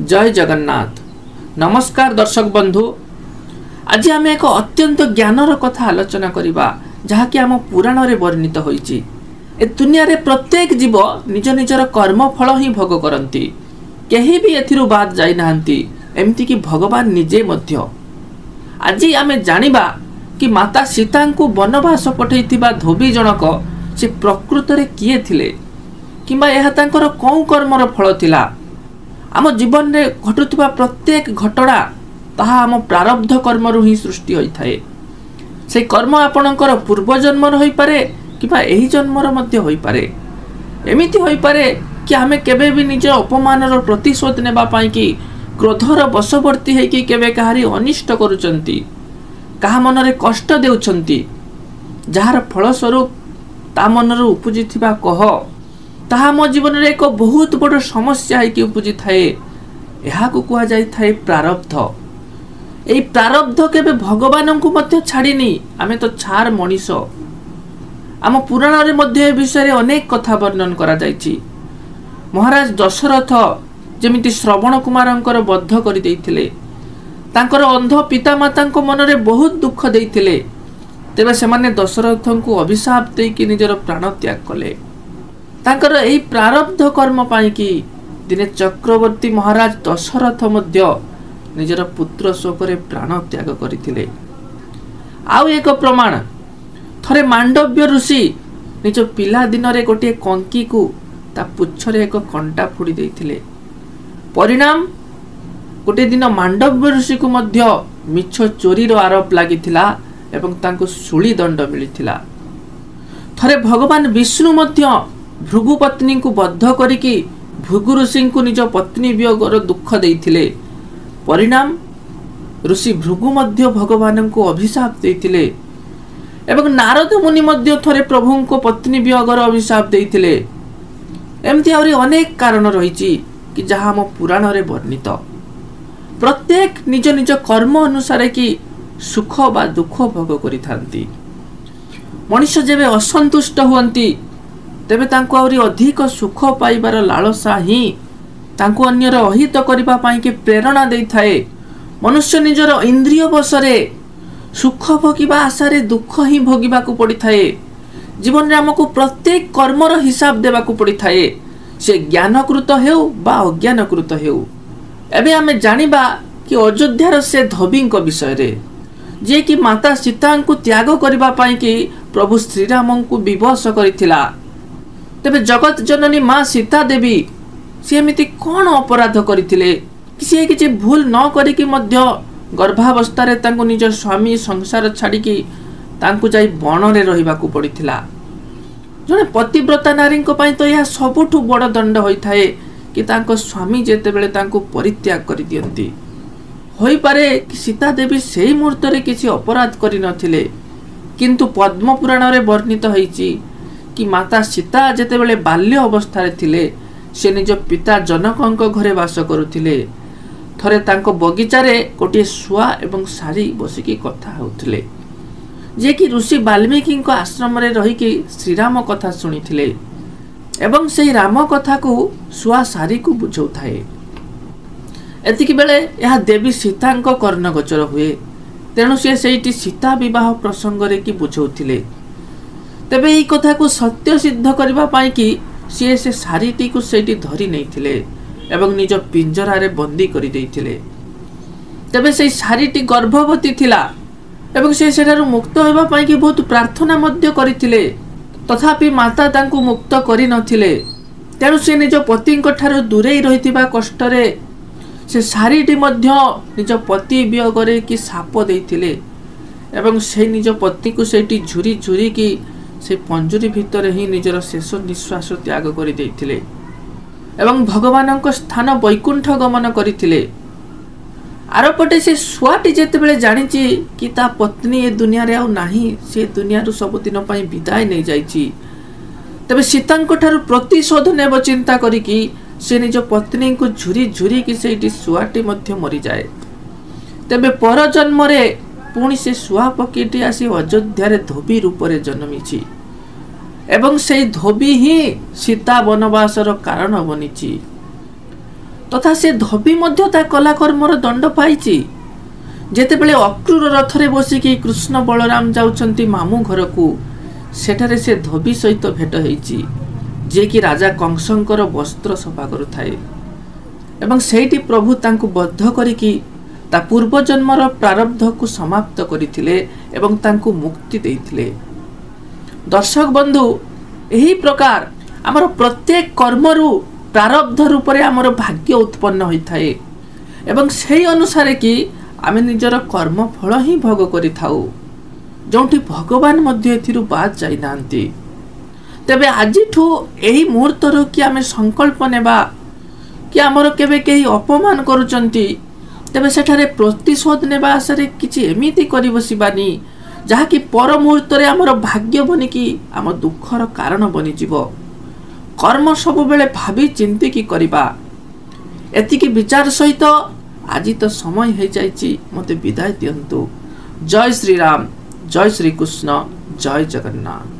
जय जगन्नाथ। नमस्कार दर्शक बंधु, आज आम एक अत्यंत ज्ञानर कथा आलोचना करिबा जहाँकि आम पुराण रे वर्णित होईची। ए दुनिया रे प्रत्येक जीव निज निजर कर्म फल ही भोग करती, केही भी एथिरु बाद जाई नाहंती, एमती कि भगवान निजे मध्य। आज आम जानिबा कि माता सीता को वनवास पठैथिबा धोबी जनक से प्रकृत रे किए थिले किंबा यह तांकर कौ कर्मर फल थिला। आम जीवन रे घटुवा प्रत्येक घटना ताहा आम प्रारब्ध कर्मरु ही सृष्टि होता है। से कर्म आपणकर पूर्व जन्मर होई पारे किंबा एही जन्मर मध्य होई पारे। एमिति होई पारे कि आमे केबे भी निज अपमानर प्रतिशोध नेबा पाई कि क्रोधर बशवर्ती है कि केबे कहारी अनिष्ट करूचंती, कहा मनरे कष्ट देउछंती, जहार फलस्वरूप ता मनर उपजिथिबा कह ताहा मो जीवन रे एक बहुत बड़ समस्या है कि उपजी थाए। यहा को कुआ जाई थाए प्रारब्ध। एई प्रारब्ध केबे भगवान को मध्य छाड़ीनी, आमे तो छार मनीष। आम पुराण रे मध्य ए विषय रे अनेक कथा वर्णन करा जायछि। महाराज दशरथ जेमिति श्रवण कुमारंकर बद्ध करि देइथिले, तांकर अंध पिता मातांको मन रे बहुत दुख देइथिले, तेबे सेमाने दशरथ को अभिशाप देई कि निजर प्राण त्याग कले। तांकर एही प्रारब्ध कर्म पाई कि दिने चक्रवर्ती महाराज दशरथ मध्य निजर पुत्र शोकरे प्राण त्याग करथिले। आउ एक प्रमाण, थरे मांडव्य ऋषि निज पिला दिन रे गोटे कंकी को ता पुच्छरे एक कंटा फुड़ी देइथिले। परिणाम गोटे दिन मांडव्य ऋषि को मध्य मिछ चोरीर आरोप लागिथिला एवं तांको सुली दंड मिलिथिला। थरे भगवान विष्णु मध्य भृगु पत्नी को बद्ध करिकी भृगु ऋषि को निज पत्नी वियोगर दुख देइथिले। परिणाम ऋषि भृगु मध्य भगवान को अभिशाप देइथिले एवं नारद मुनि मध्य थरे प्रभु को पत्नी वियोगर अभिशाप देइथिले। एमती आउरी अनेक कारण रहिछि कि जहाँ हम पुराण रे वर्णित। प्रत्येक निज निज कर्म अनुसार कि सुख बा दुख भोग करिथांती। मनुष्य जेबे असंतुष्ट हुअंती तेबे तांको आउरी अधिक सुख पाइबार लालसा ही तांको अन्यर अहित करिबा पाई कि प्रेरणा देई थाए। मनुष्य निजर इंद्रिय बसरे सुख भोगिबा आशारे दुख ही भोगिबा को पड़ी थाए। जीवन रे हमको प्रत्येक कर्मर हिसाब देबा को पड़ी थाए, से ज्ञानकृत हेउ बा अज्ञानकृत हेउ। एबे आमे जानिबा कि अयोध्यार से धोबींक विषय रे जे कि माता सीता को त्याग करिबा पाई कि प्रभु श्रीराम को विवश करिथिला। तेबे जगत जननी माँ सीता देवी सी एमिति कौन अपराध करथिले कि सी किछि भूल न करिकि मध्य गर्भावस्था तांको निज स्वामी संसार छाड़िकी तांको जाई बन रे रहिबा को पड़िथिला। जने पतिव्रता नारी को पाई तो यह सबुठु बड़ दंड होइथाए कि तांको स्वामी जेतेबेले तांको परित्याग करि दियंती। होई पारे कि सीता देवी सेही मुहूर्त रे किछि अपराध करि नथिले, किंतु पद्म पुराण रे वर्णित होईछि कि माता सीता जेतेबेले बाल्य अवस्था रे थिले से निज पिता जनकଙ୍କ घरे वास करुथिले। थरे तांको बगीचा रे गोटे शुआ एवं सारी बसिकी कथा होउथिले, जे कि ऋषि वाल्मीकि आश्रम रे रहिकी श्रीराम कथा सुनिथिले एवं सेही राम कथा को शुआ सारी को बुझौथाए। एतिकी बेले यह देवी सीताଙ୍କ कर्णगोचर हुए, तेणु से सेठी सीता विवाह प्रसंग रे कि बुझौथिले। तेबे एही कथा को सत्य सिद्ध करबा पाई कि सी से सारीटी को सेठी धरी नैथिले एवं निज पिंजरा रे बंदी करि देइथिले। तेबे सेही सारीटी गर्भवती थिला एवं से सेठारु मुक्त होबा पाई कि बहुत प्रार्थना मध्य करिथिले, तथापि माता तांको मुक्त करि नथिले। तेणु से निज पतिଙ୍କ ठारु दूरेई रहिथिबा कष्टरे से सारीटी मध्य निज पति वियोगरे कि साप देइथिले एवं से निज पति को सेठी झुरी झुरी कि से पंजुरी भितर ही निजर शेष निश्वास त्याग करि देइथिले एवं भगवानଙ୍କ स्थान वैकुंठ गमन करिथिले। आरपटे से शुआटी जेतेबेले जानिछि कि ता पत्नी ए दुनिया रे आउ नाही, से दुनिया रु सबुदिन पई विदाय नै जाइछि, तबे सीताଙ୍କ ठारु प्रतिशोध नेब चिंता करिकि से निज पत्नी को झुरी झुरी कि सेठी शुआटी मध्य मरि जाए। तेबे पर जन्म रे पुणी से शुआ पक्षीटी आसी अयोध्या रे धोबी रूप रे जन्मिछि एवं से धोबी ही सीता वनवासर कारण बनिछि। तथा से धोबी मध्य ता कला कर्मर दंड पाइछि। जेतेबेले अक्रूर रथरे बसिकी कृष्ण बलराम जाउछंती मामू घर को, सेठारे से धोबी सहित भेट होइछि, जे कि राजा कंसंकर वस्त्र सफा करुथाए एवं सेठी प्रभु तांकु बद्ध करिकी ता पूर्व जन्मर प्रारब्ध को समाप्त करिथिले एवं तांकु मुक्ति देइथिले। दर्शक बंधु, एही प्रकार आमर प्रत्येक कर्मरु प्रारब्ध रूप में आमर भाग्य उत्पन्न होइथाए एवं सेही अनुसार कि आमे निजर कर्म फल ही भोग करिथाउ, जोंठी भगवान मध्य एथिरु बाद जाई नांती। तेबे आजिठू एही मुहूर्तर कि आमे संकल्प नेबा कि आमर केबे केही अपमान करूचंती, तेबे सेठारे प्रतिशोध नेबा आसरे किछि एमिति करि बसिबानी जहा कि पर मुहूर्तरे आमर भाग्य बनिकी आम दुखर कारण बनि जिवो। कर्म सब बेले भाबी चिंती की करिबा। एतिकी विचार सहित आज तो समय हो जाइछि, मते विदाय दियंतु। जय श्री राम, जय श्री कृष्ण, जय जगन्नाथ।